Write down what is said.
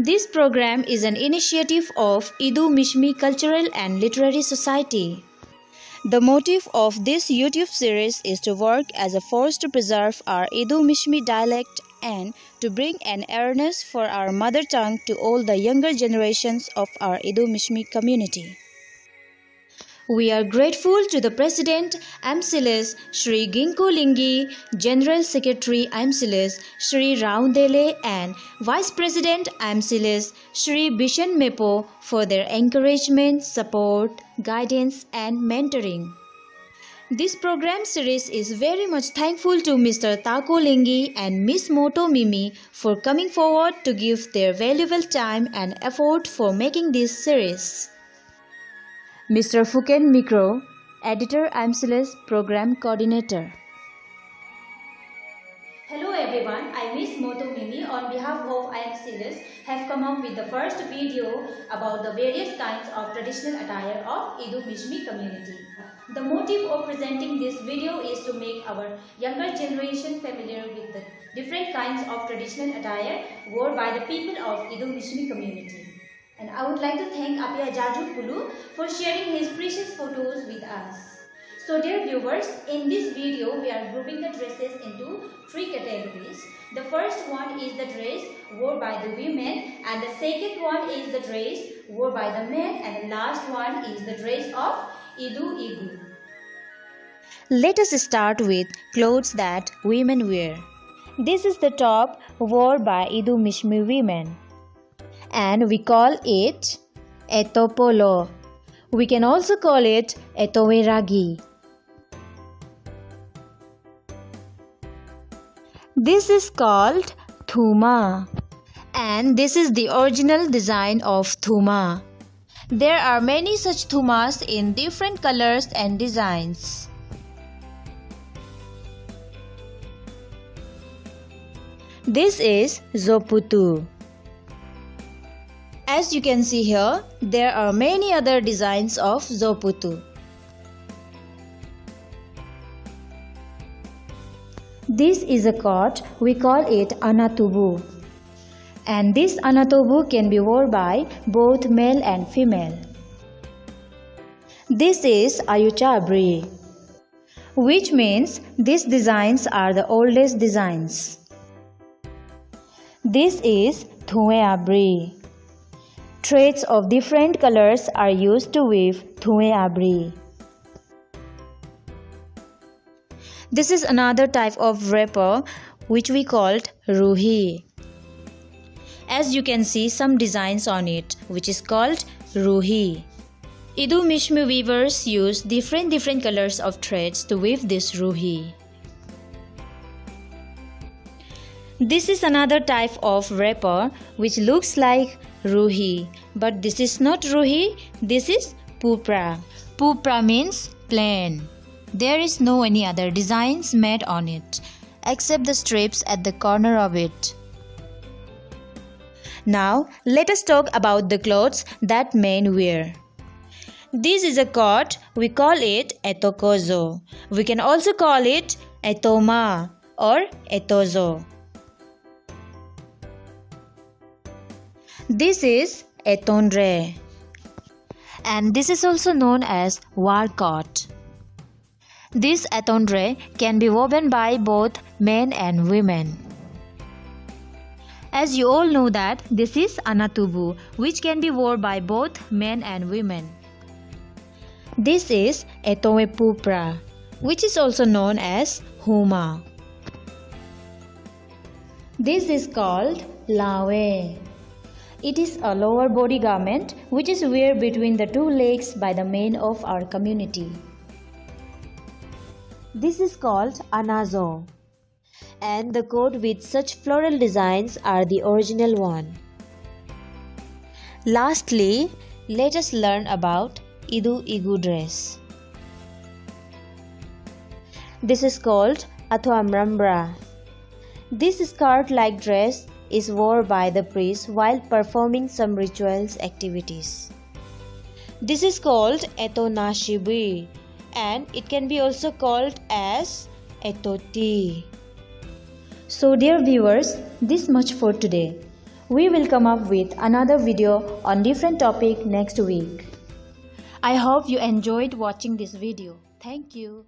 This program is an initiative of Idu Mishmi Cultural and Literary Society. The motive of this YouTube series is to work as a force to preserve our Idu Mishmi dialect and to bring an awareness for our mother tongue to all the younger generations of our Idu Mishmi community. We are grateful to the President AMSILES Shri Ginko Lingi, General Secretary AMSILES Shri Raundele and Vice President AMSILES Shri Bishan Mepo for their encouragement, support, guidance and mentoring. This program series is very much thankful to Mr. Tako Lingi and Miss Moto Mimi for coming forward to give their valuable time and effort for making this series. Mr. Fuken Mikro, Editor AMSILES Program Coordinator. Hello everyone, I Miss Moto Mimi on behalf of AMSILES have come up with the first video about the various kinds of traditional attire of Idu Mishmi community. The motive of presenting this video is to make our younger generation familiar with the different kinds of traditional attire worn by the people of Idu Mishmi community. And I would like to thank Apia Jaju Pulu for sharing his precious photos with us. So dear viewers, in this video we are grouping the dresses into three categories. The first one is the dress worn by the women and the second one is the dress worn by the men and the last one is the dress of Idu Igu. Let us start with clothes that women wear. This is the top worn by Idu Mishmi women, and we call it etopolo. We can also call it etoweragi. This is called thuma, and this is the original design of thuma. There are many such thumas in different colors and designs. This is zoputu. As you can see here, there are many other designs of zoputu. This is a coat, we call it anatubu. And this anatubu can be worn by both male and female. This is ayucha abri, which means these designs are the oldest designs. This is thue abri. Threads of different colors are used to weave thue abri. This is another type of wrapper which we called ruhi. As you can see some designs on it which is called ruhi. Idu Mishmi weavers use different colors of threads to weave this ruhi. This is another type of wrapper which looks like ruhi, but this is not ruhi, this is pupra. Pupra means plain. There is no any other designs made on it except the strips at the corner of it. Now let us talk about the clothes that men wear. This is a coat, we call it etokozo. We can also call it etoma or etozo. This is etondre, and this is also known as war coat. This etondre can be woven by both men and women. As you all know that this is anatubu, which can be worn by both men and women. This is etowe pupra, which is also known as huma. This is called lawe. It is a lower body garment which is worn between the two legs by the men of our community. This is called anazo, and the coat with such floral designs are the original one. Lastly, let us learn about Idu Igu dress. This is called athuamrambra. This skirt-like dress is worn by the priest while performing some rituals activities. This is called etonashibi, and it can be also called as etoti. So dear viewers, this much for today. We will come up with another video on different topic next week. I hope you enjoyed watching this video. Thank you.